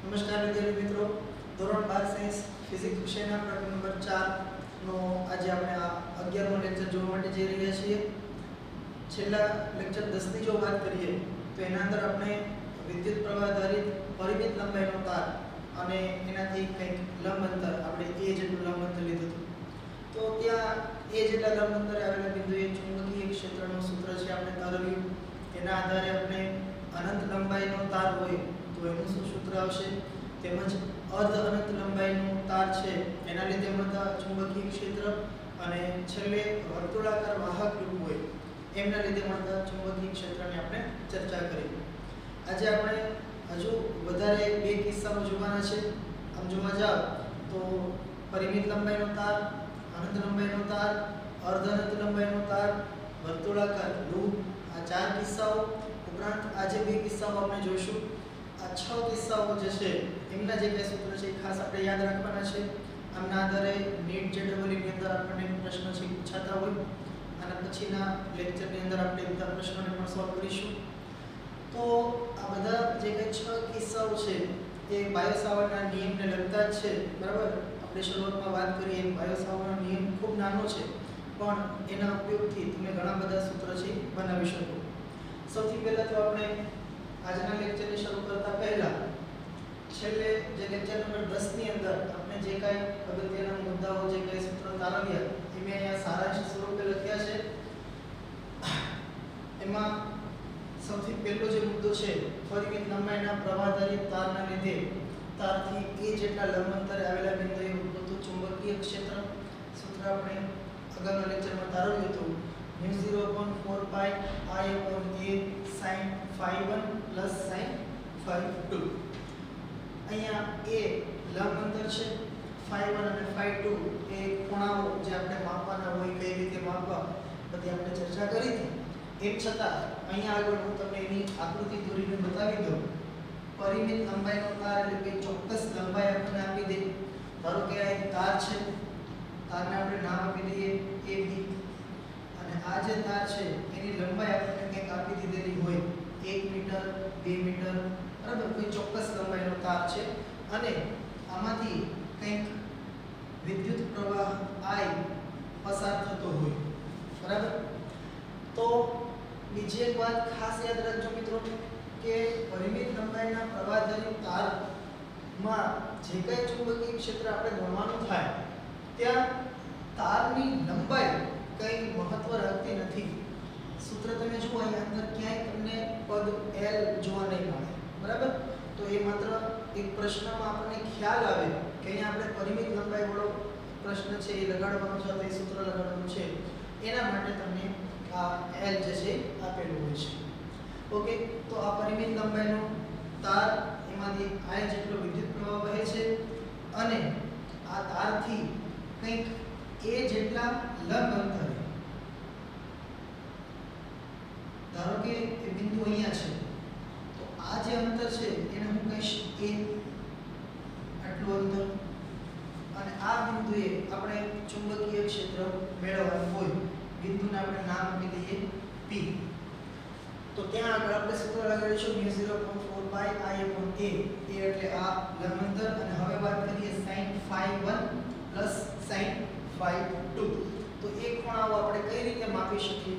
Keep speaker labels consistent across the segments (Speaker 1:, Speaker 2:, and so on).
Speaker 1: નમસ્કાર વિદ્યાર્થી મિત્રો, ધોરણ 12 સાયન્સ ફિઝિક્સ વિષયના પ્રકરણ નંબર 4 નો આજે આપણે આ 11મો લેક્ચર જોવા માટે જઈ રહ્યા છીએ. છેલ્લા લેક્ચર 10 ની જો વાત કરીએ તો એના અંદર આપણે વિદ્યુત પ્રવાહ આધારિત પરિમિત લંબાઈનો તાર અને એનાથી કંઈક લંબ અંતર આપણે a જેટલું લંબ અંતર લીધું હતું. તો ત્યાં a જેટલા લંબ અંતરે આવેલા બિંદુએ ચુંબકીય ક્ષેત્રનું સૂત્ર છે આપણે તારવ્યું. એના આધારે આપણે અનંત લંબાઈનો તાર હોય તો એનું શું સૂત્ર આવશે, તેમજ અર્ધ અનંત લંબાઈનું તાર છે એના લીધે મળતા ચુંબકીય ક્ષેત્ર અને છેલ્લે વર્તુળાકાર વાહક રૂપ હોય એમના લીધે મળતા ચુંબકીય ક્ષેત્રની આપણે ચર્ચા કરી. આજે આપણે હજુ વધારે બે કિસ્સાઓ જોવાના છે. આમ જોવા જાવ તો પરિમિત લંબાઈનો તાર, અનંત લંબાઈનો તાર, અર્ધ અનંત લંબાઈનો તાર, વર્તુળાકાર લૂપ, આ ચાર કિસ્સાઓ ઉપરાંત આજે બે કિસ્સાઓ આપણે જોઈશું. આ 6 કિસ્સાઓ જે છે એમના જે કઈ સૂત્ર છે એ ખાસ આપણે યાદ રાખવાના છે. આમના આધારે નીટ જેડબલઈ ની અંદર આપણને પ્રશ્ન છે પૂછાતા હોય અને પછીના લેક્ચરની અંદર આપણે બધા પ્રશ્નોને પણ સોલ્વ કરીશું. તો આ બધા જે કઈ 6 કિસ્સાઓ છે એ બાયો-સાવર્ટના નિયમને લગતા જ છે, બરાબર. આપણે શરૂઆતમાં વાત કરીએ બાયો-સાવર્ટનો નિયમ ખૂબ નાનો છે પણ એના ઉપયોગથી તમે ઘણા બધા સૂત્ર છે બનાવી શકો. સૌથી પહેલા તો આપણે આજના લેક્ચરને શરૂ કરતા પહેલા છેલ્લે જે લેક્ચર નંબર 10 ની અંદર આપણે જે કાંઈ અગત્યના મુદ્દાઓ જે કાંઈ સૂત્રો તારવ્યા એ મેં અહીંયા સારાંશ સ્વરૂપે લખ્યા છે. એમાં સૌથી પહેલો જે મુદ્દો છે, પરિમિત લંબાઈના પ્રવાહ-આધારિત તારના લીધે તારથી a જેટલા લંબ અંતરે આવેલા બિંદુએ ઉદ્ભવતું ચુંબકીય ક્ષેત્ર. સૂત્ર આપણે અગાઉના લેક્ચરમાં તારવ્યું હતું, μ0/4π I/a sin phi1 sin phi2. અહીંયા a લંબ અંતર છે, phi1 અને phi2 એ ખૂણાઓ જે આપણે માપવાના હોય, કઈ રીતે માપવા બધી આપણે ચર્ચા કરી હતી. એમ છતાં અહીંયા આગળ હું તમને એની આકૃતિ દોરીને બતાવી દઉં. પરિમિત લંબાઈનો તાર એટલે કે ચોક્કસ લંબાઈ આપણને આપી દે. ધારો કે આ એક તાર છે, તારને આપણે નામ આપી દઈએ AB, અને આ જે તાર છે એની લંબાઈ આપણને કંઈક આપી દીધેલી હોય, 1 મીટર, 2 મીટર, બરાબર. કોઈ ચોક્કસ લંબાઈનો તાર છે અને આમાંથી કંઈક વિદ્યુત પ્રવાહ I પસાર થતો હોય, બરાબર. તો બીજી એક વાત ખાસ યાદ રાખજો મિત્રો કે પરિમિત લંબાઈના પ્રવાહ-આધારિત તારમાં જે કંઈ ચુંબકીય ક્ષેત્ર આપણે ગણવાનું થાય ત્યાં તારની લંબાઈ કંઈ મહત્વ રાખતી નથી. સૂત્ર તમે જુઓ અહીંયા અંદર ક્યાંય તમને પદ L જોવા નહીં મળે, બરાબર. તો એ માત્ર એક પ્રશ્નમાં આપણને ખ્યાલ આવે કે અહીંયા આપણે પરિમિત લંબાઈ વાળો પ્રશ્ન છે એ લગાડવાનો છે, તે સૂત્ર લગાડવાનું છે, એના માટે તમને આ L જે છે આપેલું હોય છે. ઓકે, તો આ પરિમિત લંબાઈનો તાર, એમાંથી I જેટલો વિદ્યુત પ્રવાહ વહે છે અને આ તારથી કંઈક a જેટલા લંબ અંતરે, ધારો કે એ બિંદુ અહીંયા છે તો આ જે અંતર છે એને હું કહીશ a, આટલું અંતર, અને આ બિંદુએ આપણે ચુંબકીય ક્ષેત્ર મેળવવાનું હોય. બિંદુને આપણે નામ આપી દઈએ P. તો ત્યાં આગળ આપણે સૂત્ર લગાડીશું μ0/4π I/a, એટલે આ લંબ અંતર. અને હવે વાત કરીએ sin phi1 sin phi2. તો એ ખૂણાઓ આપણે કઈ રીતે માપી શકીએ?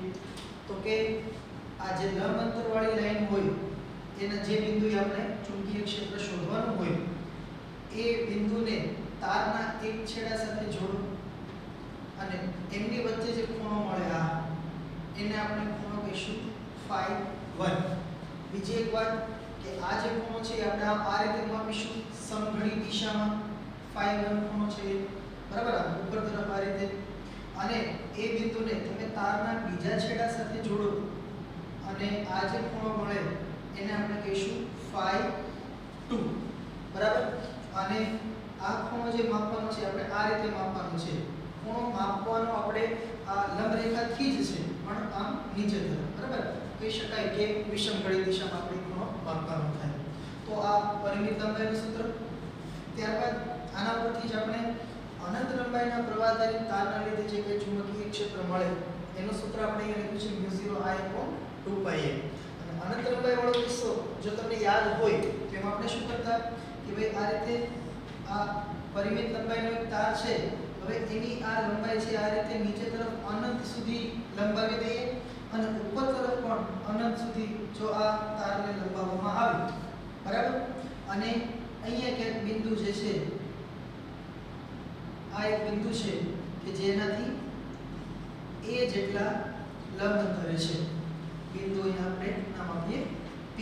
Speaker 1: તો કે આ જે લંબ અંતરવાળી લાઈન હોય એના જે બિંદુએ આપણે ચુંબકીય ક્ષેત્ર શોધવાનું હોય એ બિંદુને તારના એક છેડા સાથે જોડો અને એમની વચ્ચે જે ખૂણો મળે આ એને આપણે ખૂણો કહીશું phi1. બીજી એક વાત કે આ જે ખૂણો છે આપણે આ રીતે માપીશું સમઘડી દિશામાં. phi1 ખૂણો છે, બરાબર, આ ઉપર તરફ આ રીતે, અને એ બિંદુને તમે તારના બીજા છેડા સાથે જોડો અને આ જે ખૂણો મળે એને આપણે કહીશું phi2, બરાબર. અને આ ખૂણો જે માપવાનો છે આપણે આ રીતે માપવાનો છે. ખૂણો માપવાનો આપણે આ લંબ રેખાથી જ છે પણ આમ નીચે તરફ, બરાબર. કહી શકાય કે વિષમઘડી દિશામાં આપણે ખૂણો માપવાનો થાય. તો આ પરિમિત લંબાઈનું સૂત્ર. ત્યારબાદ આના પરથી જ આપણે અનંત લંબાઈના પ્રવાહ-આધારિત તારના લીધે જે કંઈ ચુંબકીય ક્ષેત્ર મળે એનું સૂત્ર આપણે અહીંયા લખ્યું છે μ0I/2πa. અને અનંત લંબાઈ વાળો કિસ્સો જો તમને યાદ હોય તો એમાં આપણે શું કરતા કે ભાઈ આ રીતે આ પરિમિત લંબાઈનો એક તાર છે, હવે એની આ લંબાઈ છે આ રીતે નીચે તરફ અનંત સુધી લંબાવી દઈએ અને ઉપર તરફ પણ અનંત સુધી જો આ તારને લંબાવવામાં આવે, બરાબર. અને અહીંયા ક્યાંક બિંદુ જે છે આ એક બિંદુ છે કે જેનાથી a જેટલા લંબ અંતરે છે, બિંદુ અહીંયા આપણે નામ આપીએ P.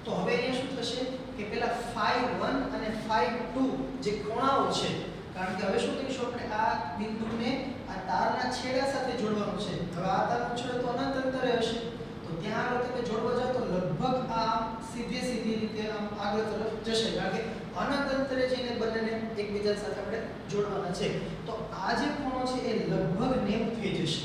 Speaker 1: તો હવે અહીંયા શું થશે કે પેલા phi1 અને phi2 જે ખૂણાઓ છે, કારણ કે હવે શું કરીશું આપણે આ બિંદુને આ તારના છેડા સાથે જોડવાનું છે. હવે આ તારનો છેડો તો અનંત અંતરે હશે, તો ત્યાં આગળ તમે જોડવા જાઓ તો લગભગ આ સીધી રીતે આમ આગળ તરફ જશે, કારણ કે અનંત અંતરે જઈને બંનેને એકબીજા સાથે આપણે જોડવાના છે. તો આ જે ખૂણો છે એ લગભગ 90 થઈ જશે,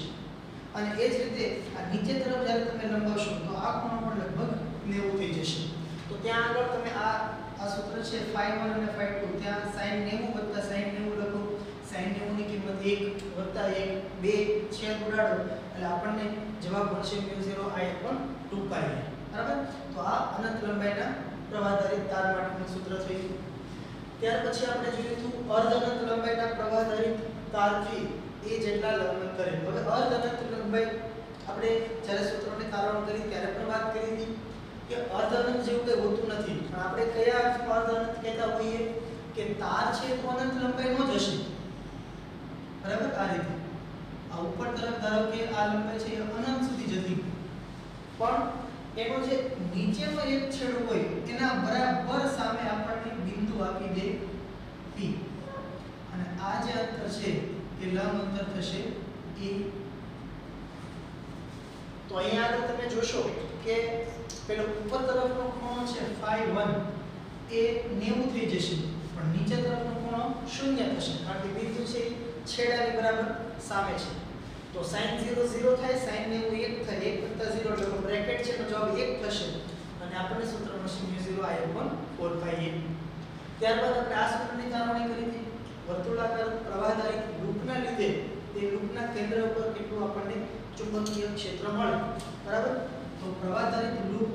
Speaker 1: અને એ જ રીતે આ નીચે તરફ જ્યારે તમે લંબાવશો તો આ ખૂણો પણ લગભગ 90 થઈ જશે. તો ત્યાં આગળ તમે આ સૂત્ર છે phi1 અને phi2, ત્યાં sin 90 sin 90 લખો. sin 90 ની કિંમત 1 1 2 છેદ ઉડાડો એટલે આપણને જવાબ મળશે μ0I/2π. બરાબર. તો આ અનંત લંબાઈના પ્રવાહધારિત તાર માટેનું સૂત્ર થયું. ત્યાર પછી આપણે જોયું હતું અર્ધ અનંત લંબાઈના પ્રવાહધારિત તારથી a જેટલા લંબ અંતરે. હવે અર્ધ અનંત લંબાઈ આપણે જ્યારે સૂત્રોની તારવણ કરી ત્યારે પણ વાત કરી હતી કે અર્ધ અનંત જેવું કંઈ હોતું નથી, પણ આપણે કયા અર્થમાં અર્ધ અનંત કહેતા હોઈએ કે તાર છે તો અનંત લંબાઈનો જ હશે, બરાબર. આ રીતે આ ઉપર તરફ ધારો કે આ લંબાઈ છે એ અનંત સુધી જતી, પણ એનો જે નીચેનો એક છેડો હોય એના બરાબર સામે આપણને બિંદુ આપી દે P, અને આ જે અંતર છે એ લંબ અંતર થશે a. તો અહીંયા આગળ તમે જોશો કે પેલો ઉપર તરફનો ખૂણો છે phi1 એ 90 થઈ જશે, પણ નીચે તરફનો ખૂણો 0 થશે, કારણ કે બિંદુ છે છેડાની બરાબર સામે છે. તો sin 0 0 થાય, sin 90 1 થાય, 1 + 0 એટલે બ્રેકેટ છે તો જવાબ 1 થશે, અને આપણને સૂત્ર મળશે μ0I/4πa. ત્યારબાદ આપણે આ સૂત્રની તારવણી કરી હતી. વર્તુળાકાર પ્રવાહધારિત લૂપના લીધે તે લૂપના કેન્દ્ર ઉપર કેટલું આપણને ચુંબકીય ક્ષેત્ર મળે, બરાબર. તો પ્રવાહધારિત લૂપ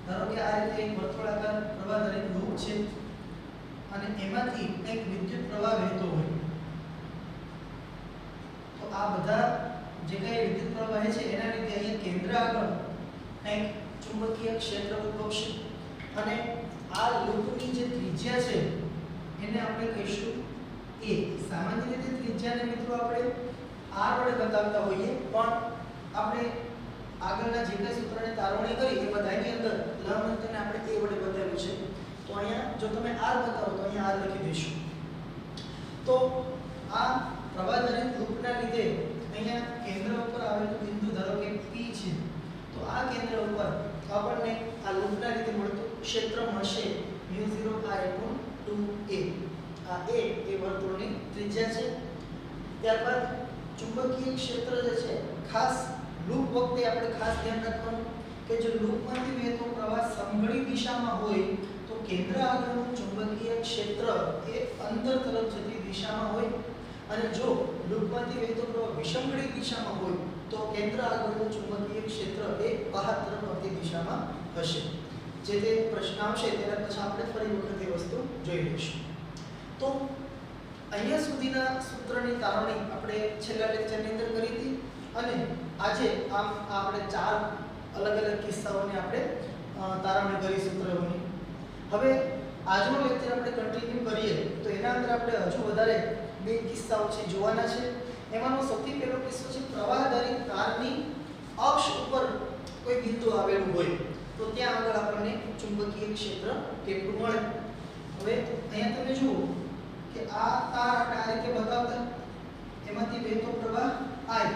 Speaker 1: ધારો કે આ રીતે એક વર્તુળાકાર પ્રવાહધારિત લૂપ છે અને એમાંથી એક વિદ્યુત પ્રવાહ વહેતો હોય, તો આ બધા જે કંઈ વિદ્યુત પ્રવાહ વહે છે એના લીધે અહીંયા કેન્દ્ર આગળ એક ચુંબકીય ક્ષેત્ર ઉદ્ભવશે, અને આ લૂપની જે ત્રિજ્યા છે એને આપણે કહીશું a. સામાન્ય રીતે ત્રિજ્યાને મિત્રો આપણે r વડે બતાવતા હોઈએ, પણ આપણે આગળના જે કંઈ સૂત્રને તારવણી કરી એ બધાની અંદર લંબ અંતરને આપણે a વડે બતાવ્યું છે. તો અહીંયા જો તમે r બતાવો તો અહીંયા r લખી દઈશું. તો આ પ્રવાહધારિત લૂપના લીધે અહીંયા કેન્દ્ર ઉપર આવેલું બિંદુ ધારો કે P છે, તો આ કેન્દ્ર ઉપર આપણને આ લૂપના લીધે મળતું ક્ષેત્ર મળશે μ0I/2a. આ a એ વર્તુળની ત્રિજ્યા છે. ત્યારબાદ ચુંબકીય ક્ષેત્ર જે છે, ખાસ લૂપ વખતે આપણે ખાસ ધ્યાન રાખવાનું કે જો લૂપમાંથી વહેતો પ્રવાહ સમઘડી દિશામાં હોય તો કેન્દ્ર આગળનું ચુંબકીય ક્ષેત્ર એ અંતર તરફ જતી દિશામાં હોય, અને જો લૂપમાંથી વહેતો પ્રવાહ વિષમઘડી દિશામાં હોય તો કેન્દ્ર આગળનું ચુંબકીય ક્ષેત્ર એ બહાર તરફ આવતી દિશામાં હશે. જે તે પ્રશ્ન આવશે તેના પછી આપણે ફરી વખત એ વસ્તુ જોઈ લઈશું. તો અહીંયા સુધીના સૂત્રની તારવણી આપણે છેલ્લા લેક્ચરની અંદર કરી હતી, અને આજે આપણે 4 અલગ અલગ કિસ્સાઓની આપણે તારવણી કરી સૂત્રોની. હવે આજનો લેક્ચર આપણે કન્ટિન્યુ કરીએ તો એના અંદર આપણે હજુ વધારે 2 કિસ્સાઓ છે જોવાના છે. એમાંનો સૌથી પહેલો કિસ્સો છે પ્રવાહધારિત તારની અક્ષ ઉપર કોઈ બિંદુ આવેલું હોય તો ત્યાં આગળ આપણને ચુંબકીય ક્ષેત્ર કેટલું મળે. હવે અહીંયા તમે જુઓ કે આ તાર આપણે આ રીતે બતાવતા, એમાંથી વહેતો પ્રવાહ I.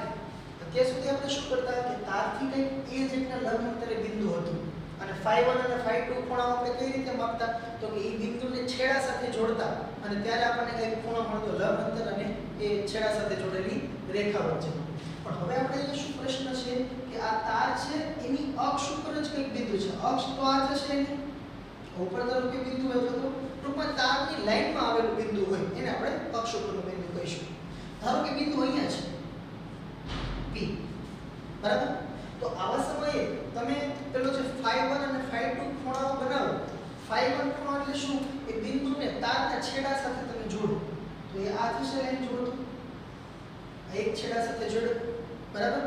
Speaker 1: અત્યાર સુધી આપણે શું કરતા કે તારથી કંઈક a જેટલા લંબ અંતરે બિંદુ હતું, અને phi1 અને phi2 ખૂણાઓ આપણે કઈ રીતે માપતા તો કે એ બિંદુને છેડા સાથે જોડતા, અને ત્યારે આપણને કંઈક ખૂણો મળતો લંબ અંતર અને એ છેડા સાથે જોડેલી રેખા વચ્ચે. પણ હવે આપણે અહીંયા શું પ્રશ્ન છે કે આ તાર છે એની અક્ષ ઉપર જ કંઈક બિંદુ છે. અક્ષ તો આ થશે એની ઉપર તરફ કે બિંદુ હોય તો ટૂંકમાં તારની લાઈનમાં આવેલું બિંદુ હોય એને આપણે અક્ષ ઉપરનું બિંદુ કહીશું. ધારો કે બિંદુ અહીંયા છે P, બરાબર. તો આવા સમયે તમે પેલો જે phi1 અને phi2 ખૂણાઓ બનાવો, φ1 ખૂણો એટલે શું? એ બિંદુને તારના છેડા સાથે તમે જોડો. તો એ આ થશે લાઈન જોડો. આ એક છેડા સાથે જોડો, બરાબર?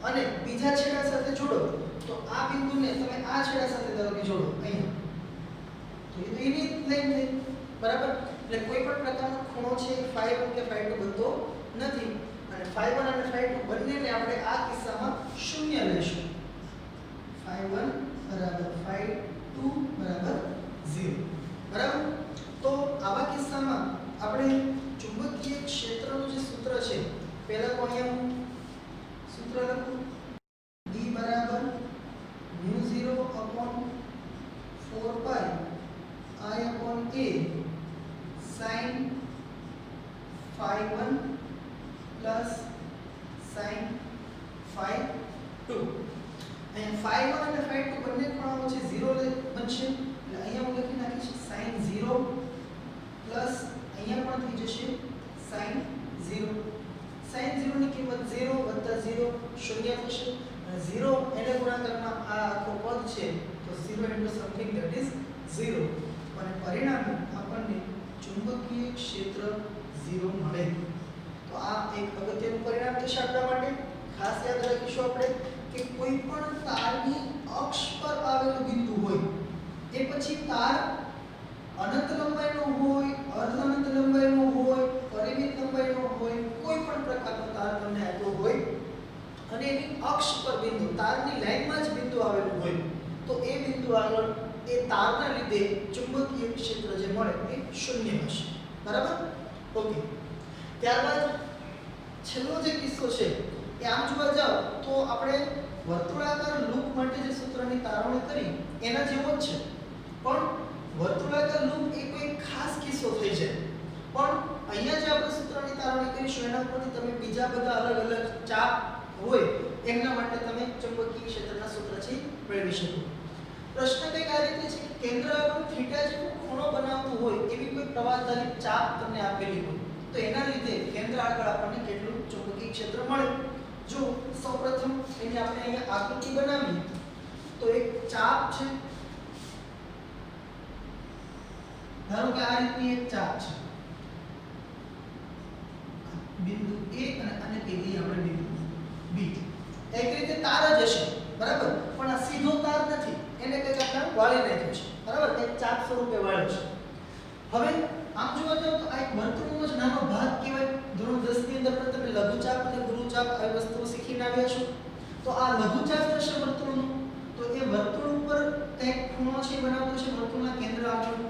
Speaker 1: અને બીજા છેડા સાથે જોડો. તો આ બિંદુને તમે આ છેડા સાથે ધારો કે જોડો અહીંયા. તો એ તો એની લાઈન થઈ, બરાબર? એટલે કોઈ પણ પ્રકારનો ખૂણો છે φ1 કે φ2 બનતો નથી. અને φ1 અને φ2 બંનેને આપણે આ કિસ્સામાં શૂન્ય લઈશું. φ1 બરાબર φ2 બરાબર 0, બરાબર? તો આવા કિસ્સામાં આપણે ચુંબકીય ક્ષેત્રનું જે સૂત્ર છે, પહેલા તો અહીંયા હું સૂત્ર લખું. B બરાબર μ0/4π I/a sin φ1 plus sin φ2. અહીંયા φ1 અને φ2 બંને ખૂણાઓ છે 0 બનશે. એટલે અહીંયા હું લખી નાખીશ sin 0 plus અહીંયા પણ થઈ જશે sin 0. sin 0 ની કિંમત 0 + 0 શૂન્ય થશે. અને 0 એને ગુણાકારમાં આ આખો પદ છે, તો 0 into something that is 0. અને પરિણામે આપણને ચુંબકીય ક્ષેત્ર 0 મળે. તો આ એક અગત્યનું પરિણામ છે આપણા માટે. ખાસ યાદ રાખીશું આપણે કે કોઈ પણ તારની અક્ષ પર આવેલું બિંદુ હોય, એ પછી તાર અનંત લંબાઈનો હોય, અર્ધ અનંત લંબાઈનો હોય, પરિમિત લંબાઈનો હોય, કોઈ પણ પ્રકારનો તાર તમને આપ્યો હોય અને એની અક્ષ પર બિંદુ, તારની લાઈનમાં જ બિંદુ આવેલું હોય, તો એ બિંદુ આગળ એ તારના લીધે ચુંબકીય ક્ષેત્ર જે મળે એ શૂન્ય હશે, બરાબર? ઓકે. ત્યારબાદ છેલ્લો જે કિસ્સો છે એ આમ જોવા જાવ તો આપણે વર્તુળાકાર લૂપ માટે જે સૂત્રની તારવણી કરી એના જેવો જ છે, પણ વર્તુળાકાર લૂપ એ કોઈ ખાસ કિસ્સો થઈ જાય. પણ અહીંયા જે આપણે સૂત્રની તારવણી કરીશું એના પરથી તમે બીજા બધા અલગ અલગ ચાપ હોય એમના માટે તમે ચુંબકીય ક્ષેત્રના સૂત્રથી મેળવી શકો. પ્રશ્ન કંઈક આ રીતે છે કે કેન્દ્ર આગળ થીટા જેવો ખૂણો બનાવતું હોય એવી કોઈ પ્રવાહધારી ચાપ તમને આપેલી હોય, તો એના લીધે કેન્દ્ર આગળ આપણને કેટલું ચુંબકીય ક્ષેત્ર મળે. જો સૌપ્રથમ એની આપણે અહીંયા આકૃતિ બનાવીએ તો એક ચાપ છે, ધારો કે આ રીતની એક ચાપ છે, બિંદુ A અને આને કહીએ આપણે બિંદુ B. એક રીતે તાર જ હશે, બરાબર? પણ આ સીધો તાર નથી, એને કંઈક આપણે વાળી નાખ્યું છે, બરાબર? એક ચાપ સ્વરૂપે વાળ્યો છે. હવે આમ જોવા જાવ તો આ એક વર્તુળનો જ નાનો ભાગ કહેવાય. ધોરણ 10 ની અંદર પણ તમે લઘુચાપ અને ગુરુચાપ આવી વસ્તુઓ શીખીને આવ્યા છો. તો આ લઘુચાપ થશે વર્તુળનું, તો એ વર્તુળ ઉપર કંઈક ખૂણો છે બનાવતો છે વર્તુળના કેન્દ્ર આગળ.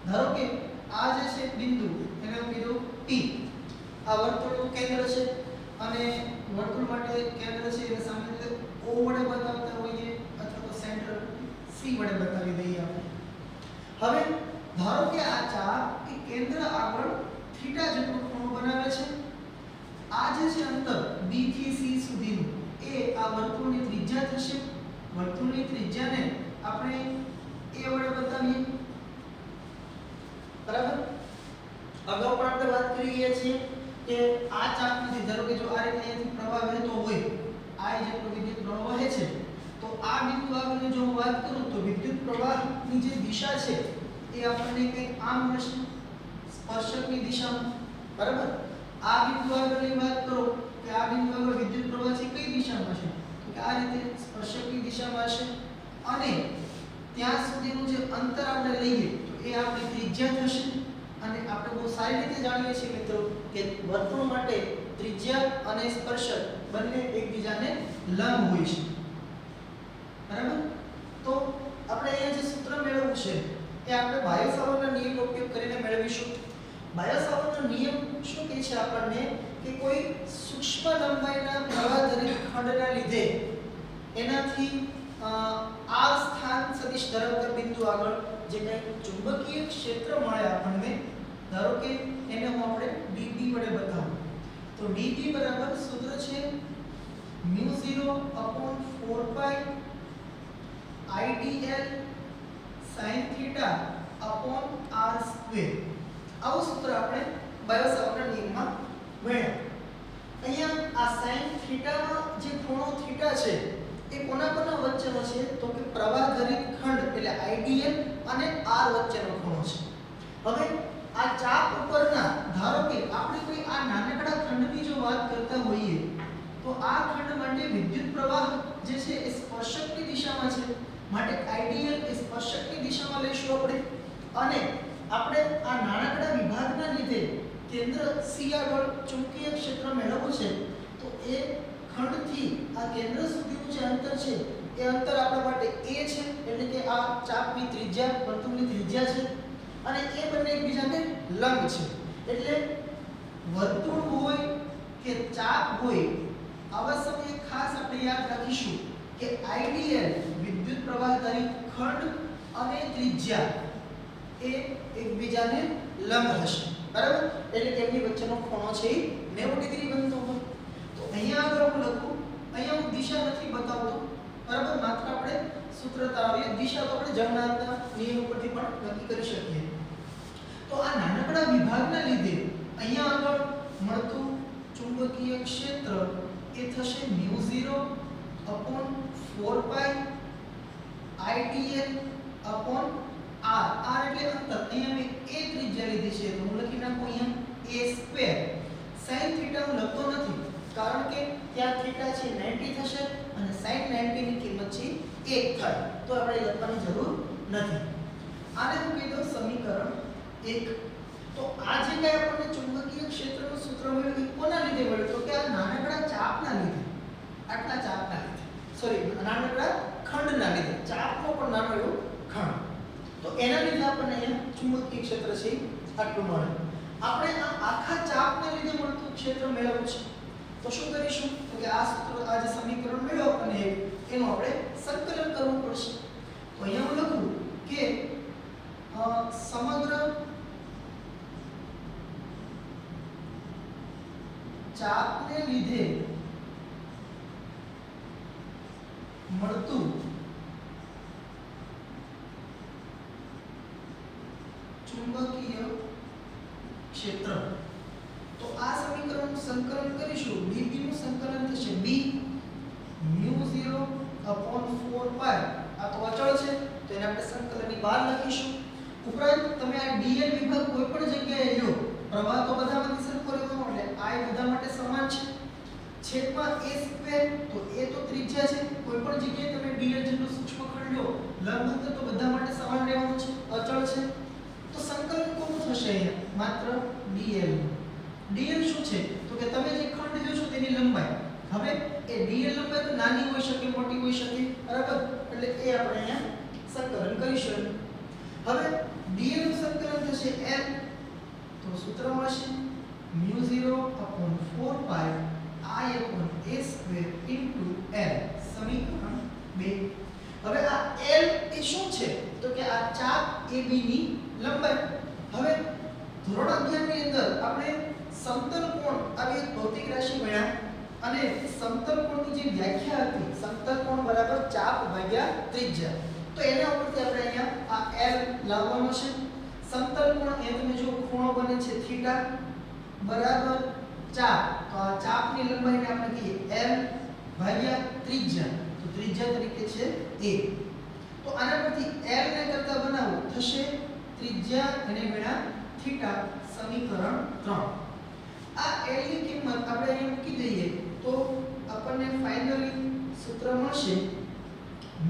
Speaker 1: ધારો કે આ જે છે બિંદુ એને હું કીધું P, આ વર્તુળનું કેન્દ્ર છે અને વર્તુળ માટે કેન્દ્ર છે એને સામાન્ય રીતે O વડે બતાવતા હોઈએ અથવા તો સેન્ટર C વડે બતાવી દઈએ આપણે. હવે ધારો કે આ ચાપ એ કેન્દ્ર આગળ થીટા જેટલો ખૂણો બનાવે છે. આ જે છે અંતર B થી C સુધીનું એ આ વર્તુળની ત્રિજ્યા થશે. વર્તુળની ત્રિજ્યાને આપણે A વડે બતાવીએ, બરાબર? અગાઉ પણ આપણે વાત કરી રહ્યા છીએ કે આ ચાપમાંથી ધારો કે જો આ રીતે અહીંથી પ્રવાહ વહેતો હોય, આ જેટલો વિદ્યુત પ્રવાહ વહે છે, તો આ બિંદુ આગળની જો હું વાત કરું તો વિદ્યુત પ્રવાહની જે દિશા છે એ આપણને કંઈક આમ મળશે, સ્પર્શકની દિશામાં, બરાબર? આ બિંદુ આગળની વાત કરો કે આ બિંદુ આગળ વિદ્યુત પ્રવાહ છે કઈ દિશામાં છે, તો કે આ રીતે સ્પર્શકની દિશામાં હશે. અને ત્યાં સુધીનું જે અંતર આપણે લઈએ તો એ આપણી ત્રિજ્યા થશે. અને આપણે બહુ સારી રીતે જાણીએ છીએ મિત્રો કે વર્તુળ માટે ત્રિજ્યા અને સ્પર્શક બંને એકબીજાને લંબ હોય છે, બરાબર? તો આપણે અહીંયા જે સૂત્ર મેળવવું છે એ આપણે બાયો-સાવર્ટના નિયમનો ઉપયોગ કરીને મેળવીશું. બાયો-સાવર્ટનો નિયમ શું કહે છે આપણને કે કોઈ સૂક્ષ્મ લંબાઈના પ્રવાહધરી ખંડના લીધે એનાથી આ સ્થાન સદિશ ધરાવતા બિંદુ આગળ જે કંઈ ચુંબકીય ક્ષેત્ર મળે આપણને, ધારો કે એને હું આપણે dB વડે બતાવું તો dB બરાબર સૂત્ર છે μ0/4π IDL sin θ/r². આવું સૂત્ર આપણે બાયો-સાવર્ટના નિયમમાં ભણ્યા. અહીંયા આ sin θ માં જે ખૂણો θ છે છે એ કોના કોના વચ્ચેનો છે તો કે પ્રવાહધરિત ખંડ એટલે આઈડીએલ અને આર વચ્ચેનો ખૂણો છે. હવે આ ચાપ ઉપરના ધારો કે આપણે કોઈ આ નાનકડા ખંડની જો વાત કરતા હોઈએ તો આ ખંડ માટે વિદ્યુત પ્રવાહ જે છે એ સ્પર્શકની દિશામાં છે, માટે આઈડીએલ એ સ્પર્શકની દિશામાં લઈશું આપણે. અને આપણે આ નાનકડા વિભાગના લીધે કેન્દ્ર સી આગળ ચુંબકીય ક્ષેત્ર મેળવવું છે તો એ ખંડથી આ કેન્દ્ર સુધીનું જે અંતર છે એ અંતર આપણા માટે a છે, એટલે કે આ ચાપની ત્રિજ્યા વર્તુળની ત્રિજ્યા છે અને એ બંને એકબીજાને લંબ છે. એટલે વર્તુળ હોય કે ચાપ હોય આવા સમયે ખાસ આપણે યાદ રાખીશું કે આઈડીએલ વિદ્યુત પ્રવાહધારી ખંડ અને ત્રિજ્યા એ એકબીજાને લંબ હશે, બરાબર. એટલે કે એમની વચ્ચેનો ખૂણો છે એ 90 ડિગ્રી બનતો હોય. તો અહીંયા આગળ હું લખું, અહીંયા હું દિશા નથી બતાવતો, બરાબર, માત્ર આપણે સૂત્ર તારવીએ. દિશા તો આપણે જળનારના નિયમ પરથી પણ નક્કી કરી શકીએ. તો આ નાનકડા વિભાગના લીધે અહીંયા આગળ મળતું ચુંબકીય ક્ષેત્ર એ થશે μ0 4 પાઈ IDL r. r એટલે અંતર. અહીંયા મેં a ત્રિજ્યા લીધી છે તો હું લખી નાખું અહીંયા a સ્ક્વેર. sin થીટા હું લખતો નથી કારણ કે ત્યાં થીટા છે 90 થશે અને sin 90 ની કિંમત છે 1 થાય તો આપણે લખવાની જરૂર નથી. આને હું કહી દઉં સમીકરણ 1. તો આ જે કઈ આપણને ચુંબકીય ક્ષેત્રનું સૂત્ર મળ્યું એ કોના લીધે મળ્યું તો કે આ નાનકડા ચાપના લીધે, આટલા ચાપના લીધે, સોરી નાનકડા ખંડના લીધે. ચાપનો પણ નાનો એવો ખંડ, તો એના લીધે આપણને અહીંયા ચુંબકીય ક્ષેત્ર છે આટલું મળે. આપણે આ આખા ચાપના લીધે મળતું ક્ષેત્ર મેળવવું છે તો શું કરીશું તો કે આ સૂત્ર, આ જે સમીકરણ મેળવ્યો અને એનું આપણે સંકલન કરવું પડશે. તો અહીંયા હું લખું કે સમગ્ર ચાપને લીધે મળતું ચુંબકીય ક્ષેત્ર. તો આ સમીકરણનું સંકલન કરીશું. dB નું સંકલન થશે b μ0 4 પાઈ. આ તો અચળ છે તો એને આપણે સંકલનની બહાર લખીશું. ઉપરાંત તમે આ dl વિભાગ કોઈ પણ જગ્યાએ લો, પ્રવાહ તો બધામાંથી સરખો રહેવાનો એટલે I બધા માટે સમાન છે. છેદમાં a સ્ક્વેર, તો a તો ત્રિજ્યા છે, કોઈ પણ જગ્યાએ તમે dl જેટલું સૂક્ષ્મ ખંડ લો, લંબ અંતર તો બધા માટે સમાન રહેવાનું છે, અચળ છે. તો સંકલન કોનું થશે અહીંયા માત્ર dl. dl શું છે તો કે તમે જે ખંડ લ્યો છો તેની લંબાઈ. હવે એ dl લંબાઈ તો નાની હોઈ શકે, મોટી હોઈ શકે, બરાબર. એટલે એ આપણે અહીંયા સંકલન કરીશું. હવે dl નું સંકલન થશે l, તો સૂત્ર મળશે μ0 4 પાઈ I a સ્ક્વેર l. સમીકરણ 2. હવે આ l એ શું છે તો કે આ ચાપ AB ની લંબાઈ. હવે ધોરણ 11 ની અંદર આપણે સમતલ કોણ આવી એક ભૌતિક રાશિ ભણ્યા અને સમતલ કોણની જે વ્યાખ્યા હતી, સમતલ કોણ બરાબર ચાપ ભાગ્યા ત્રિજ્યા. તો એના ઉપરથી આપણે અહીંયા આ l લાવવાનો છે. સમતલ કોણ એ તમે જો ખૂણો બને છે થીટા બરાબર ચાપ, તો આ ચાપની લંબાઈને આપણે કહીએ l ભાગ્યા ત્રિજ્યા, તો ત્રિજ્યા તરીકે છે a. તો આના પરથી l ને કરતા બનાવો થશે ત્રિજ્યા અને ગુણ્યા થીટા. સમીકરણ 3. આ l ની કિંમત આપણે અહીં મૂકી દઈએ તો આપણને ફાઇનલી સૂત્ર મળશે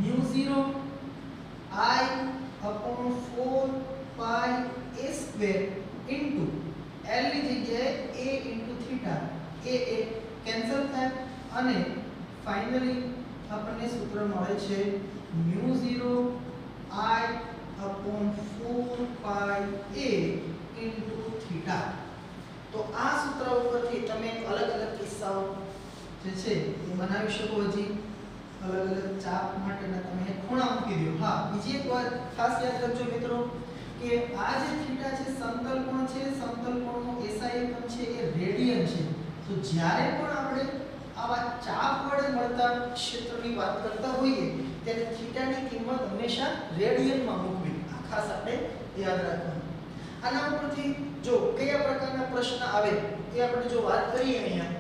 Speaker 1: μ0 I/4 pi a square into l ની જગ્યાએ a into theta. a cancel થાય અને ફાઇનલી આપણને સૂત્ર મળે છે μ0 I/4 pi a into theta. તો આ સૂત્ર ઉપરથી તમે અલગ અલગ કિસ્સાઓ જે છે એ બનાવી શકો. હજી અલગ અલગ ચાપ માટેના તમે ખૂણા મૂકી દો. હા, બીજી એક વાત ખાસ યાદ રાખજો મિત્રો કે આ જે થીટા છે સમતલ કોણ છે, સમતલ કોણનો SI એકમ છે એ રેડિયન છે. તો જ્યારે પણ આપણે આવા ચાપ વડે મળતા ક્ષેત્રની વાત કરતા હોઈએ ત્યારે થીટાની કિંમત હંમેશા રેડિયનમાં મૂકવી. આ ખાસ આપણે યાદ રાખવાનું. આના ઉપરથી જો કયા પ્રકારના પ્રશ્ન આવે એ આપણે જો વાત કરીએ અહીંયા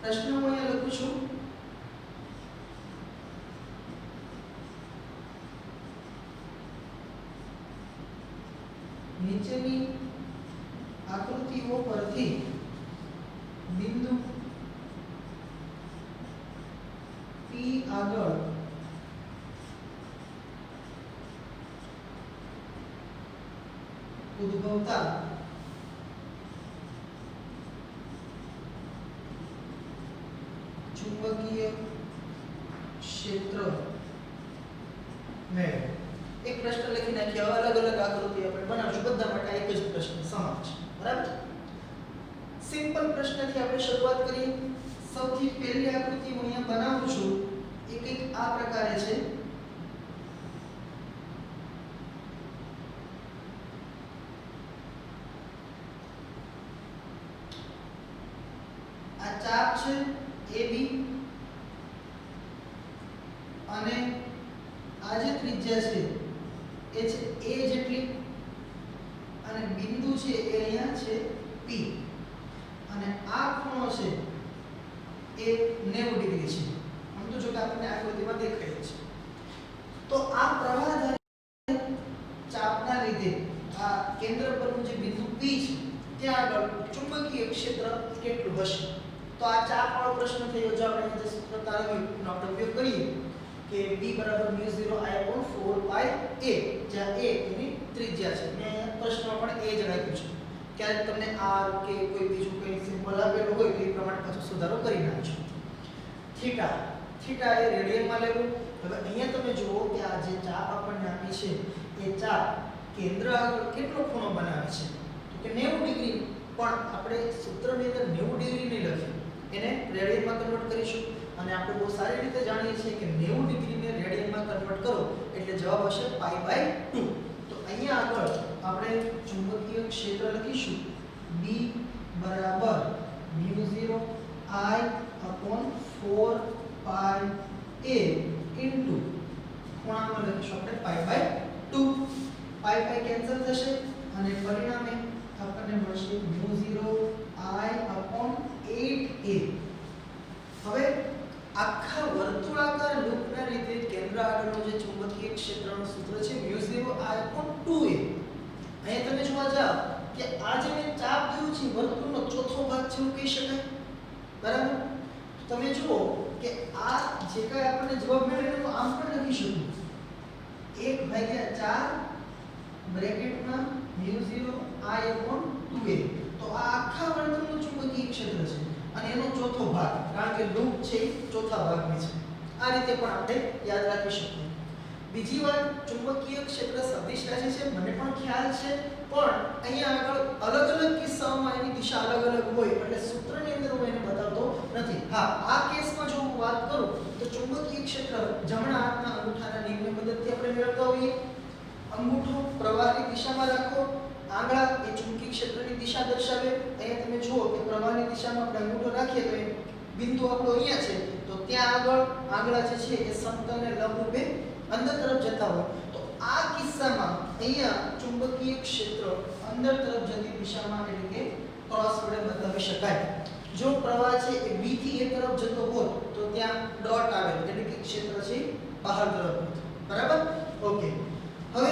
Speaker 1: પ્રશ્ન હું અહીંયા લખું છું નીચેની આકૃતિઓ પરથી બિંદુ P આગળ ઉદ્ભવતા ચુંબકીય ક્ષેત્ર મેળવો. એક પ્રશ્ન લખી નાખીએ. હવે અલગ અલગ આકૃતિ આપણે બનાવશું, બધા માટે એક જ પ્રશ્ન સમાન છે. બરાબર? સિમ્પલ પ્રશ્નથી આપણે શરૂઆત કરીએ. સૌથી પહેલી આકૃતિ હું અહીંયા બનાવું છું એ કંઈક આ પ્રકારે છે. આ ચાપ છે AB અને આ જે ત્રિજ્યા છે એ છે A જેટલી અને બિંદુ છે એ અહીંયા છે P અને આ ખૂણો છે એ 90 ડિગ્રી છે. આમ તો જો કે આપણને આકૃતિમાં દેખાય છે. તો આ પ્રવાહધારી ચાપના લીધે આ કેન્દ્ર પરનું જે બિંદુ P છે ત્યાં આગળ ચુંબકીય ક્ષેત્ર કેટલું હશે? તો આ ચાપ વાળો પ્રશ્ન થયો. જો આપણે જે સૂત્ર તારવ્યું આપણે ઉપયોગ કરીએ કે B બરાબર μ0I/4πa, જ્યાં a એની ત્રિજ્યા છે. મેં અહીંયા પ્રશ્નમાં પણ a જ રાખ્યું છે. ક્યારેક તમને r કે કોઈ બીજું કંઈ સિમ્બોલ આપેલું હોય તો એ પ્રમાણે પાછો સુધારો કરી નાખજો. થીટા એ રેડિયનમાં લેવું. હવે અહીંયા તમે જુઓ કે આ જે ચાપ આપણને આપી છે એ ચાપ કેન્દ્ર આગળ કેટલો ખૂણો બનાવે છે? તો કે 90 ડિગ્રી. પણ આપણે સૂત્રની અંદર 90 ડિગ્રી નહીં લખીએ, એને રેડિયનમાં કન્વર્ટ કરીશું અને આપણે બહુ સારી રીતે જાણીએ છીએ કે 90 ડિગ્રીને રેડિયનમાં કન્વર્ટ કરો એટલે જવાબ હશે π/2. તો અહીંયા આગળ આપણે ચુંબકીય ક્ષેત્ર લખીશું B બરાબર μ0I/4πa ઇન્ટુ ખૂણામાં લખીશું આપણે π/2. π કેન્સલ થશે અને પરિણામે આપણને મળશે μ0I/8a. હવે આખા વર્તુળાકાર લૂપના લીધે કેન્દ્ર આગળનું જે ચુંબકીય ક્ષેત્રનું સૂત્ર છે μ0I/2a. અહીંયા તમે જોવા જાવ કે આ જે મેં ચાપ દોર્યું છે વર્તુળનો ચોથો ભાગ છે એવું કહી શકાય. બરાબર? તમે જુઓ કે આ જે કાંઈ આપણને જવાબ મળ્યો આમ પણ લખી શકું 1/4 બ્રેકેટમાં μ0I/2a. તો આ આખા વર્તુળનું ચુંબકીય ક્ષેત્ર છે અને એનો ચોથો ભાગ, કારણ કે લૂપ છે ચોથા ભાગની છે. આ રીતે પણ આપણે યાદ રાખી શકીએ. બીજી વાત, ચુંબકીય ક્ષેત્ર સદિશ રાશિ છે, મને પણ ખ્યાલ છે, પણ અહીંયા આગળ અલગ અલગ કિસ્સાઓમાં એની દિશા અલગ અલગ હોય એટલે સૂત્રની અંદર હું એને બતાવતો નથી. હા, આ કેસમાં જો હું વાત કરું તો ચુંબકીય ક્ષેત્ર જમણા હાથના અંગૂઠાના નિયમની મદદથી આપણે મેળવતા હોઈએ. અંગૂઠો પ્રવાહની દિશામાં રાખો, આંગળા એ ચુંબકીય ક્ષેત્રની દિશા દર્શાવે. અહીંયા તમે જુઓ કે પ્રવાહની દિશામાં આપણે અંગૂઠો રાખીએ તો એ બિંદુ આપણો અહીંયા છે, તો ત્યાં આગળ આંગળા જે છે એ સમતલને લંબરૂપે અંદર તરફ જતા હોય. તો આ કિસ્સામાં અહીંયા ચુંબકીય ક્ષેત્ર અંદર તરફ જતી દિશામાં એટલે કે ક્રોસ વડે બતાવી શકાય. જો પ્રવાહ છે એ B થી A તરફ જતો હોય તો ત્યાં ડોટ આવે એટલે કે ક્ષેત્ર છે બહાર તરફ. બરાબર? ઓકે. હવે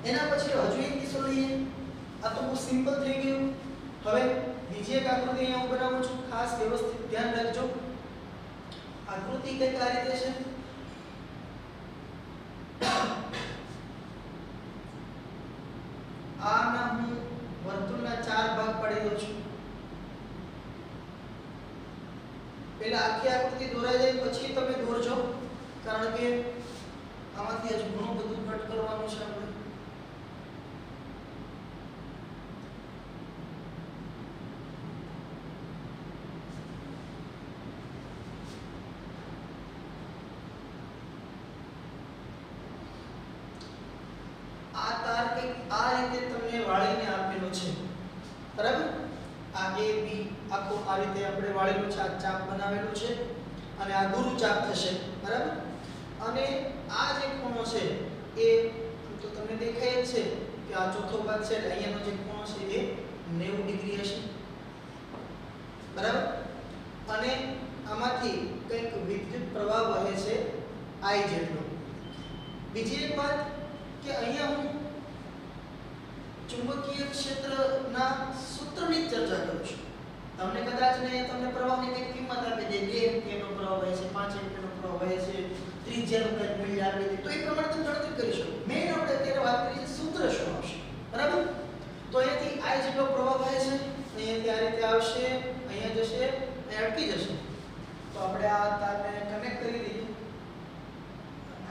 Speaker 1: એના પછી હજુ એક કિસ્સો લઈએ. આ તો બહુ સિમ્પલ થઈ ગયું. હવે બીજી એક આકૃતિ અહીંયા હું બનાવું છું, ખાસ વ્યવસ્થિત ધ્યાન રાખજો. આકૃતિ કંઈક આ રીતે છે. આના હું વર્તુળના 4 ભાગ પાડી દઉં છું. પહેલા આખી આકૃતિ દોરાઈ જાય પછી તમે દોરજો, કારણ કે આમાંથી હજુ ઘણું બધું કટ કરવાનું છે આપણે. આ તાર કંઈક આ રીતે તમને વાળીને આપેલો છે. બરાબર? આ A B આખો આ રીતે આપણે વાળેલું છે, આ ચાપ બનાવેલું છે અને આ ગુરુ ચાપ થશે. બરાબર? અને આ જે ખૂણો છે એ તો તમને દેખાય જ છે કે આ ચોથો ભાગ છે એટલે અહીંયાનો જે ખૂણો છે એ 90 ડિગ્રી હશે. બરાબર? અને સૂત્રની જ ચર્ચા કરું છું. તમને કદાચ ને તમને પ્રવાહની કંઈક કિંમત આપી દે 2 એમ્પિયરનો પ્રવાહ વહે છે, 5 એમ્પિયરનો પ્રવાહ વહે છે, ત્રિજ્યાનું કંઈક મૂલ્ય આપી દે તો એ પ્રમાણે તમે ગણતરી કરી શકો. મેઇન આપણે અત્યારે વાત કરીએ સૂત્ર શું આવશે, બરાબર? તો અહીંયાથી I જેટલો પ્રવાહ વહે છે, અહીંયાથી આ રીતે આવશે, અહીંયા જશે, અહીં અટકી જશે. તો આપણે આ તારને કનેક્ટ કરી દઈએ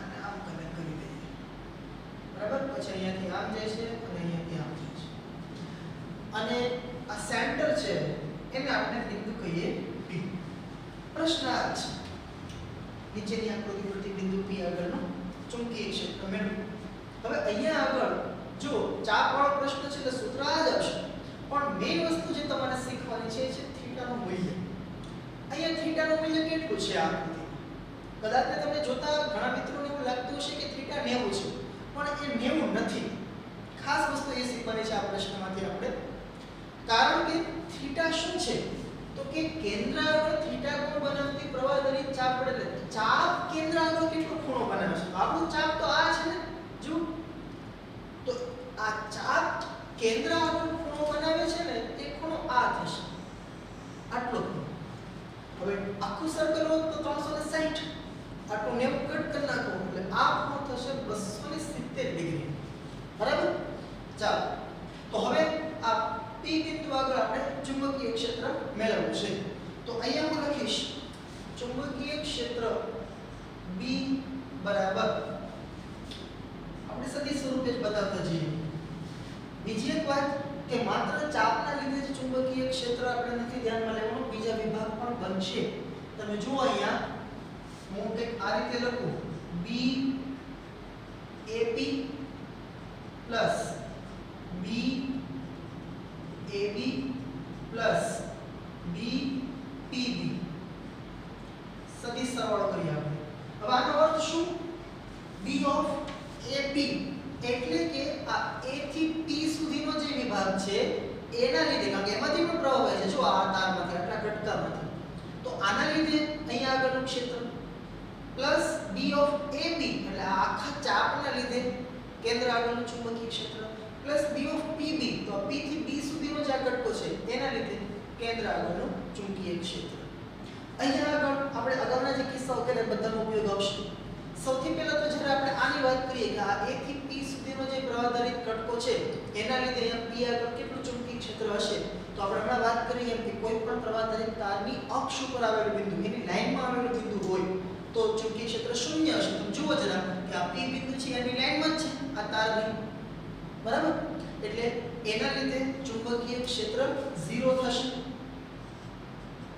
Speaker 1: અને આમ કનેક્ટ કરી દઈએ, બરાબર? પછી અહીંયાથી આમ જાય છે અને અહીંયાથી આમ જાય છે. અને આ સેન્ટર છે એને આપણે બિંદુ કહીએ P. પ્રશ્ન આ છે, નીચેની આકૃતિ પરથી બિંદુ P આગળનો ચુંબકીય ક્ષેત્ર મેળવો. હવે અહીંયા આગળ જો ચાપવાળો પ્રશ્ન છે એટલે સૂત્ર આ જ આવશે, પણ મેઇન વસ્તુ જે તમારે શીખવાની છે થીટાનું મૂલ્ય. અહીંયા થીટાનું મૂલ્ય કેટલું છે આ આકૃતિમાં? કદાચ તમને જોતા ઘણા મિત્રોને એવું લાગતું હશે કે થીટા 90 છે, પણ એ 90 નથી. ખાસ વસ્તુ એ શીખવાની છે આ પ્રશ્નમાંથી આપણે, કારણ કે થીટા શું છે તો કે કેન્દ્ર આગળ થીટા કોણ બનાવતી પ્રવાહદરિત ચાપ પડે. ચાપ કેન્દ્ર આગળ કેટલો ખૂણો બનાવે છે? આપણું ચાપ તો આ છે ને, જો તો આ ચાપ કેન્દ્ર આગળ ખૂણો બનાવે છે ને એ ખૂણો આ થશે, આટલો ખૂણો. હવે આખું સર્કલ હોત તો 360, આટલું 90 કટ કરી નાખો એટલે આ ખૂણો થશે 270 ડિગ્રી, બરાબર? ચાલો, તો હવે આ P બિંદુ આગળ આપણે ચુંબકીય ક્ષેત્ર મેળવવું છે. તો અહીંયા હું લખીશ ચુંબકીય ક્ષેત્ર B બરાબર, આપણે સદી સ્વરૂપે જ બતાવતા જઈએ. બીજી એક વાત કે માત્ર ચાપના લીધે જ ચુંબકીય ક્ષેત્ર આપણે નથી ધ્યાનમાં લેવાનું, બીજા વિભાગ પણ બનશે. તમે જુઓ અહીંયા હું કંઈક આ રીતે લખું B AP plus B AB plus B PB, સદિશ સરવાળો કરીએ આપણે. હવે આનો અર્થ શું? B of AP એટલે કે આ A થી P સુધીનો જે વિભાગ છે એના લીધે, કારણ કે એમાંથી પણ પ્રવાહ વહે છે, જો આ તારમાંથી આટલા ઘટકામાંથી, તો આના લીધે અહીંયા આગળનું ક્ષેત્ર પ્લસ B of AB એટલે આખા ચાપના લીધે કેન્દ્ર આગળનું ચુંબકીય ક્ષેત્ર પ્લસ B of PB તો P થી B સુધીનો જે આ ઘટકો છે એના લીધે કેન્દ્ર આગળનું ચુંબકીય ક્ષેત્ર. અહીંયા આગળ આપણે અગાઉના જે કિસ્સાઓ કર્યા બધાનો ઉપયોગ આવશે. સૌથી પહેલા તો જ્યારે આપણે આની વાત કરીએ કે આ A થી P સુધીનો જે પ્રવાહદરિત ઘટકો છે એના લીધે અહીંયા P આગળ કેટલું ચુંબકીય ક્ષેત્ર હશે, તો આપણે હમણાં વાત કરી એમ કે કોઈ પણ પ્રવાહદરિત તારની અક્ષ ઉપર આવેલું બિંદુ, એની લાઈનમાં આવેલું બિંદુ હોય તો ચુંબકીય ક્ષેત્ર શૂન્ય હશે. તમે જુઓ જરા કે આ P બિંદુ છે એની લાઈનમાં જ છે આ તારની, બરાબર? એટલે એના લીધે ચુંબકીય ક્ષેત્ર 0 થશે.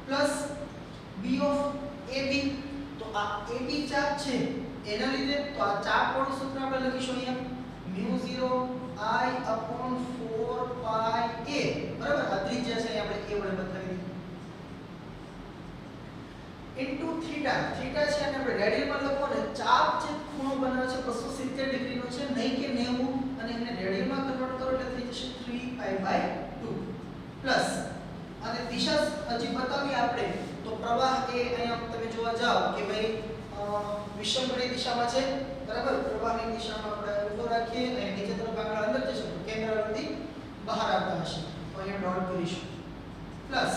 Speaker 1: પ્લસ B of AB તો આ AB ચાપ છે એના લીધે તો આ ચાપ વાળું સૂત્ર આપણે લખીશું અહીંયા μ0I/4πa, બરાબર? આ ત્રિજ્યા છે આપણે a વડે બતાવી ઇન્ટુ થીટા. થીટા છે અને આપણે રેડિયનમાં લખો ને ચાપ જે ખૂણો બનાવે છે 270 ડિગ્રીનો છે, નહીં કે 90, અને એને રેડિયનમાં કન્વર્ટ કરો એટલે થઈ જશે 3π/2 પ્લસ અને દિશા હજી બતાવી આપણે તો પ્રવાહ એ અહીંયા તમે જોવા જાઓ કે ભાઈ વિષમગણી દિશામાં છે, બરાબર? પ્રવાહની દિશામાં આપણે ઊભો રાખીએ અને નીચે તરફ આગળ અંદર જશે તો કેન્દ્રથી બહાર આવતા હશે તો અહીંયા ડોટ કરીશું. પ્લસ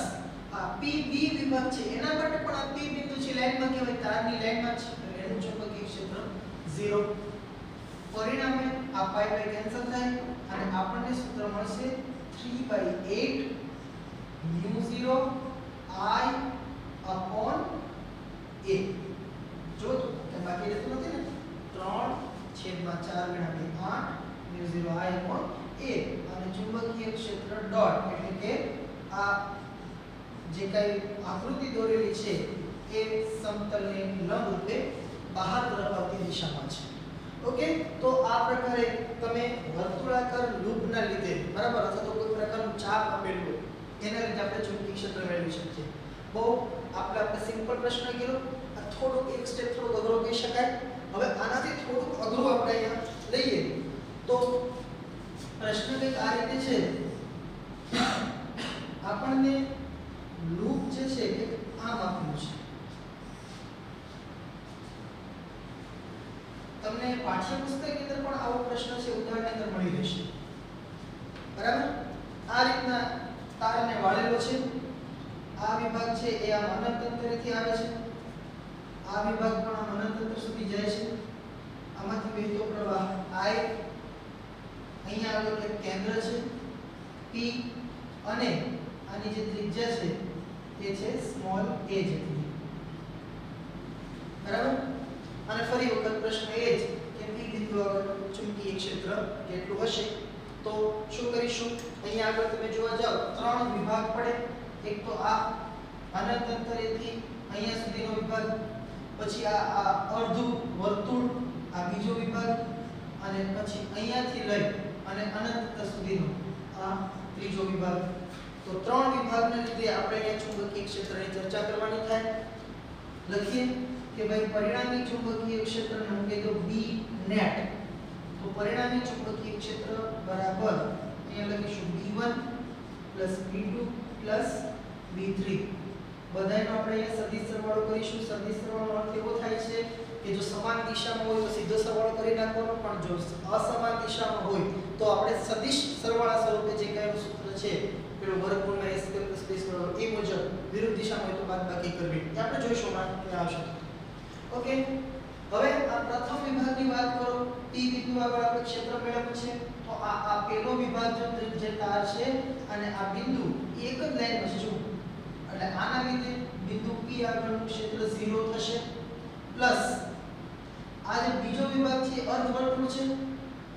Speaker 1: આ PB વિભાગ છે એના માટે પણ આ P બિંદુ છે લાઈનમાં કહેવાય, તારની લાઈનમાં છે એટલે એનું ચુંબકીય ક્ષેત્ર 0. પરિણામે આ પાઈ પાઈ કેન્સલ થાય અને આપણને સૂત્ર મળશે 3/8 μ0I/a. જો તો કે બાકી રહેતું નથી ને, 3/4 × 2 8 μ0I/a અને ચુંબકીય ક્ષેત્ર ડોટ એટલે કે આ જે કઈ આકૃતિ દોરેલી છે એ સમતલને લંબ રૂપે બહાર તરફ આવતી દિશામાં છે. ઓકે, તો આ પ્રકારે તમે વર્તુળાકાર લૂપના લીધે, બરાબર, અથવા તો કોઈ પ્રકારનું ચાપ આપેલું હોય એના લીધે આપણે ચુંબકીય ક્ષેત્ર મેળવી શકીએ. બહુ આપણે સિમ્પલ પ્રશ્ન કર્યો, થોડુંક એક સ્ટેપ થોડુંક અઘરો કહી શકાય. હવે આનાથી થોડુંક અઘરું આપણે અહીંયા લઈએ તો પ્રશ્ન કંઈક આ રીતે છે. આપણને લૂપ જે છે એ આમ આપેલું છે. તમને પાઠ્યપુસ્તકની અંદર પણ આવો પ્રશ્ન છે ઉદાહરણની અંદર મળી રહેશે, બરાબર? આ રીતના તારને વાળેલો છે. આ વિભાગ છે એ આ અનંત અંતરેથી આવે છે. આ વિભાગ પણ આ અનંત અંતર સુધી જાય છે. આમાંથી વહેતો પ્રવાહ I, અહીંયા આગળ એક કેન્દ્ર છે P, અને આની જે ત્રિજ્યા છે તે છે સ્મોલ a જેટલી. બરાબર. અને ફરી વખત પ્રશ્ન એ જ કે P બિંદુ આગળ ચુંબકીય ક્ષેત્ર કેટલું હશે. તો શું કરીશું, અહીંયા આગળ તમે જોવા જાવ ત્રણ વિભાગ પડે. એક તો આ અનંત અંતરેથી અહીંયા સુધીનો વિભાગ, પછી આ અર્ધું વર્તુળ આ બીજો વિભાગ, અને પછી અહીંયાથી લઈ અને અનંત સુધીનો આ ત્રીજો વિભાગ. તો ત્રણ વિભાગના લીધે આપણે અહીંયા ચુંબકીય ક્ષેત્રની ચર્ચા કરવાની થાય. લખીએ કે ભાઈ પરિણામી ચુંબકીય ક્ષેત્રને મૂકી દો B net. તો પરિણામી ચુંબકીય ક્ષેત્ર બરાબર અહીંયા લખીશું B1 B2 B3. બધાયનો આપણે અહીંયા સદિશ સરવાળો કરીશું. સદિશ સરવાળોનો અર્થ એવો થાય છે કે જો સમાન દિશામાં હોય તો સીધો સરવાળો કરી નાખવાનો, પણ જો અસમાન દિશામાં હોય તો આપણે સદિશ સરવાળા સ્વરૂપે જે કયું સૂત્ર છે પેલો વર્ગમૂળમાં a square plus b square એ મુજબ વિરુદ્ધ દિશામાં હોય તો બાદબાકી કરવી. એ આપણે જોઈશું માં કે આવશે. ઓકે, હવે આ પ્રથમ વિભાગની વાત કરો. P બિંદુ આગળ આપણે ક્ષેત્ર મેળવ્યું છે. તો આ પહેલો વિભાગ જે તાર છે અને આ બિંદુ એક જ લાઈનમાં છે. જો એટલે આના લીધે બિંદુ P આગળનું ક્ષેત્ર 0 થશે, પ્લસ આ જે બીજો વિભાગ છે અર્ધવર્તુળ છે.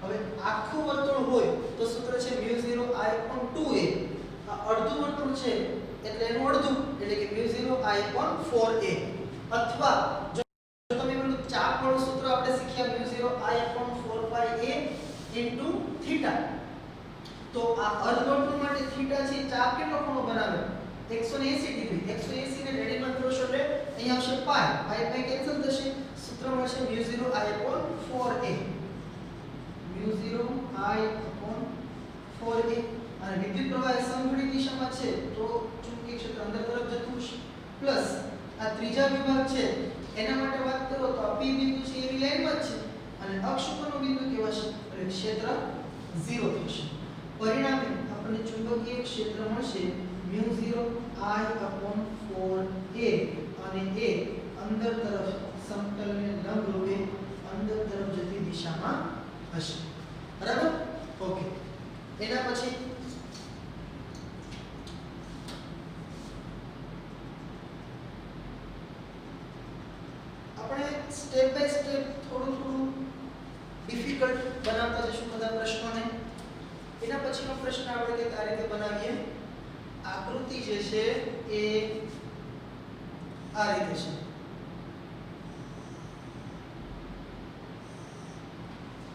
Speaker 1: હવે આખું વર્તુળ હોય તો સૂત્ર છે μ0I/2a. આ અડધું વર્તુળ છે એટલે એનું અડધું એટલે કે μ0I/4a. અથવા જો તમે પેલું ચાપ વાળું સૂત્ર આપણે શીખ્યા μ0I/4πa θ. તો આ અર્ધવર્તુળ માટે થીટા છે ચાપ કેટલો ખૂણો બનાવે 180 ડિગ્રી. 180 ને રેડિયનમાં ફેરવશો એટલે અહીંયા આવશે પાઈ. પાઈ કેન્સલ થશે. સૂત્ર મળશે μ0I/4a. μ0I/4a. અને વિદ્યુત પ્રવાહ સમઘડી દિશામાં છે તો ચુંબકીય ક્ષેત્ર અંદર તરફ જતું હશે. પ્લસ આ ત્રીજા વિભાગ છે એના માટે વાત કરો તો આ P બિંદુ છે એવી લાઈનમાં જ છે અને અક્ષ ઉપરનું બિંદુ કેવા છે એટલે ક્ષેત્ર 0 થશે. પરિણામે આપણને ચુંબકીય ક્ષેત્ર મળશે μ0I/4a અને એ અંદર તરફ સમતલને લંબ રૂપે અંદર તરફ જતી દિશામાં હશે. બરાબર. ઓકે, એના પછી આપણે સ્ટેપ બાય સ્ટેપ થોડું ડિફિકલ્ટ બનાવતા જઈશું બધા પ્રશ્નોને. એના પછીનો પ્રશ્ન આપણે કે આ રીતે બનાવીએ. આકૃતિ જે છે એ આ રીતે છે.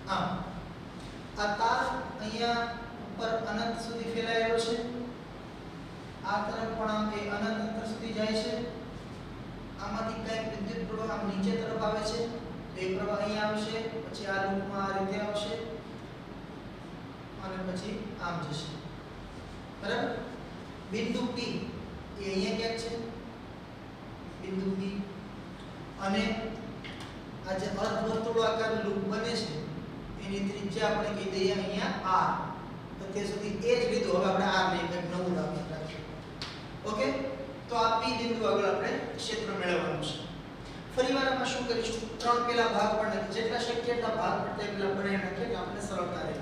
Speaker 1: આ તાર અહીંયા ઉપર અનંત સુધી ફેલાયેલો છે. આ તરફ પણ એ અનંત અંતર સુધી જાય છે. આમાંથી કંઈક વિદ્યુત પ્રવાહ આમ નીચે તરફ આવે છે. એ પ્રવાહ અહીંયા આવશે, પછી આ લૂપમાં આ રીતે આવશે અને પછી આમ જશે. બરાબર. બિંદુ P એ અહીંયા ક્યાંક છે. બિંદુ P અને આ જે અર્ધવર્તુળાકાર લૂપ બને છે એની ત્રિજ્યા આપણે કહી દઈએ અહીંયા r. તો તે સુધી એ જ લીધું. હવે આપણે r લઈએ કંઈક નવું રાખીએ. ઓકે, તો આ P બિંદુ આગળ આપણે ક્ષેત્ર મેળવવાનું છે. ફરીવાર આપણે શું કરીશું, ત્રણ પેલા ભાગ પણ જેટલા શક્ય એટલા ભાગ પડતા પેલા બનાવી નાખીએ એટલે આપણે સરળતા રહે.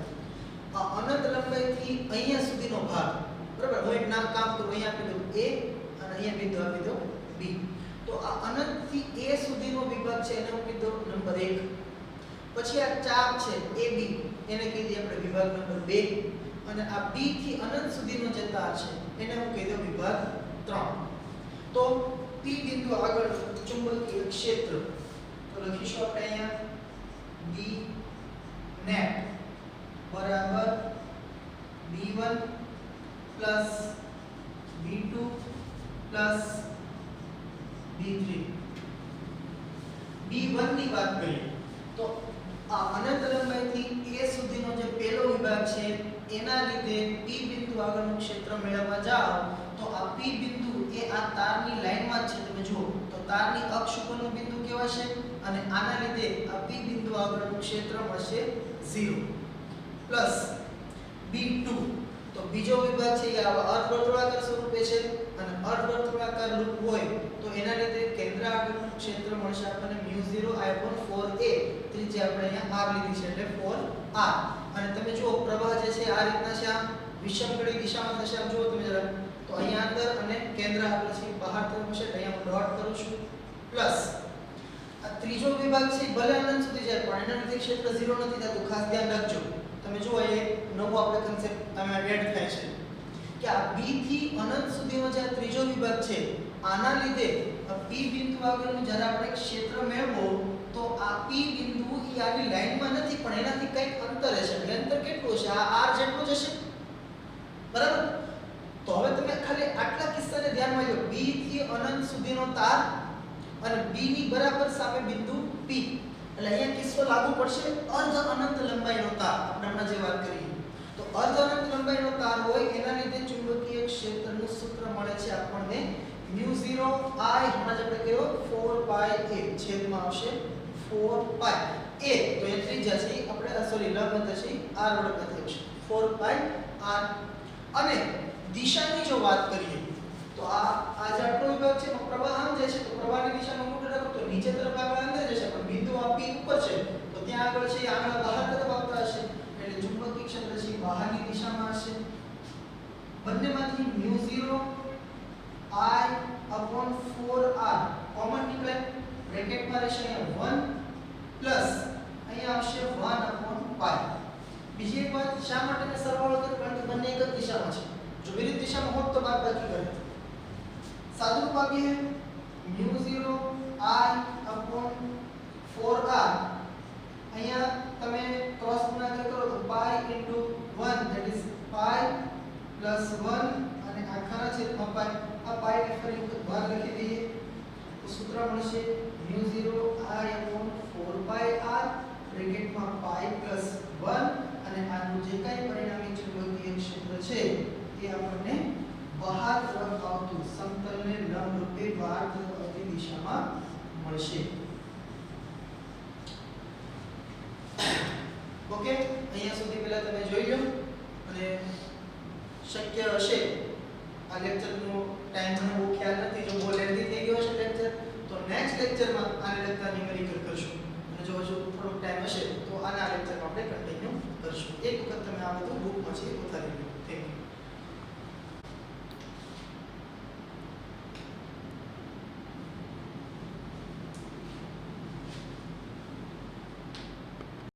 Speaker 1: આ અનંત લંબાઈથી અહીંયા સુધીનો ભાગ, બરાબર. હું એક નામ કામ કરું, અહીંયા આપી દઉં a અને અહીંયા બિંદુ આપી દઉં b. તો આ અનંતથી a સુધીનો વિભાગ છે એને આપી દઉં નંબર 1. પછી આ ચાપ છે AB એને કહી દઈએ આપણે વિભાગ નંબર 2 અને આ B થી અનંત સુધીનો જે તાર છે એને હું કહી દઉં વિભાગ 3. તો P બિંદુ આગળ ચુંબકીય ક્ષેત્ર તો લખીશું આપણે અહીંયા B net બરાબર B1 B2 B3. B1 ની વાત કરીએ તો આ અનંત લંબાઈથી a સુધીનો જે પહેલો વિભાગ છે એના લીધે P બિંદુ આગળનું ક્ષેત્ર મેળવવા જાઓ તો આ P બિંદુ એ આ તારની લાઈનમાં જ છે. તમે જુઓ તો તારની અક્ષ ઉપરનું બિંદુ કેવા છે અને આના લીધે આ P બિંદુ આગળનું ક્ષેત્ર મળશે 0 પ્લસ B2. તો બીજો વિભાગ છે એ આવા અર્ધવર્તુળાકાર સ્વરૂપે છે અને અર્ધવર્તુળાકાર લૂપ હોય તો એના લીધે કેન્દ્ર આગળનું ક્ષેત્ર મળશે આપણને μ0I/4a ત્રિજ્યા આપણે અહીંયા r લીધી છે એટલે 4r અને તમે જુઓ પ્રવાહ જે છે આ રીતના છે આમ વિષમગળી દિશામાં થશે આમ જુઓ તમે જરા તો અહીંયા અંદર અને કેન્દ્ર આગળ છે બહાર તરફ છે એટલે અહીંયા હું ડોટ કરું છું પ્લસ આ ત્રીજો વિભાગ છે ભલે અનંત સુધી જાય પણ એના લીધે ક્ષેત્ર 0 નથી થતું ખાસ ધ્યાન રાખજો તમે જુઓ એ નવો આપણે કન્સેપ્ટ આમાં એડ થાય છે કે આ b થી અનંત સુધીનો જે ત્રીજો વિભાગ છે આના લીધે p બિંદુ આગળનું જ્યારે આપણે ક્ષેત્ર મેળવો તો આ p બિંદુ એ આની લાઈનમાં નથી પણ એનાથી કંઈક અંતરે છે એટલે અંતર કેટલું છે આ r જેટલું જ હશે બરાબર તો હવે તમે ખાલી આટલા કિસ્સાને ધ્યાનમાં લો b થી અનંત સુધીનો તાર અને b ની બરાબર સામે બિંદુ p એટલે અહીંયા કિસ્સો લાગુ પડશે અર્ધ અનંત લંબાઈનો તાર આપણે હમણાં જે વાત કરી તો અર્ધ અનંત લંબાઈનો તાર હોય એના લીધે ચુંબકીય ક્ષેત્રનું સૂત્ર મળે છે આપણને μ0 I હમણાં જ આપણે કહ્યું 4πa છેદમાં આવશે 4π a તો એ ત્રિજ્યા છે આપણે સોરી લંબાઈ છે r વડે બતાવ્યું છે 4π r અને દિશાની જો વાત કરીએ તો આ જે આટલો વિભાગ છે એમાં પ્રવાહ આમ જાય છે તો પ્રવાહની દિશામાં મોટો રાખો તો નીચે તરફ આગળ અંદર જશે પણ બિંદુ આ p ઉપર છે તો ત્યાં આગળ છે આગળ બહાર તરફ આવતા હશે એટલે ચુંબકીય ક્ષેત્ર છે બહારની દિશામાં હશે બંનેમાંથી μ0 I/4r કોમન નીકળે બ્રેકેટમાં રહેશે અહીંયા 1 પ્લસ અહીંયા આવશે 1/π બીજી એક વાત શા માટે મેં સરવાળો કર્યો કારણ કે બંને એક જ દિશામાં છે જો વિરુદ્ધ દિશામાં હોત તો બાદબાકી કરે સાદુરૂપ આપીએ μ0 I/4r અહીંયા તમે ક્રોસ ગુણાકાર કરો તો π * 1 that is π + 1 અને આખાના છેદમાં π આ π ને ફરી વખત બહાર લખી દઈએ તો સૂત્ર મળશે μ0 I/4πr બ્રેકેટમાં π + 1 અને આનું જે કાંઈ પરિણામી ચુંબકીય ક્ષેત્ર છે એ આપણને બહાર તરફ આવતું સમતલને લંબ રૂપે બહાર તરફ આવતી દિશામાં મળશે ઓકે અહીંયા સુધી પહેલા તમે જોઈ લો અને શક્ય હશે આ લેક્ચરનો ટાઈમ મને બહુ ખ્યાલ નથી જો બહુ લેન્ધી થઈ ગયો છે લેક્ચર તો નેક્સ્ટ લેક્ચરમાં આને લગતા ન્યુમેરિકલ કરશું અને જો હજુ થોડોક ટાઈમ હશે તો આના લેક્ચરમાં આપણે કન્ટિન્યુ કરશું એક વખત તમે આ બધું બુકમાં છે એ ઉતારી લો થેન્ક યુ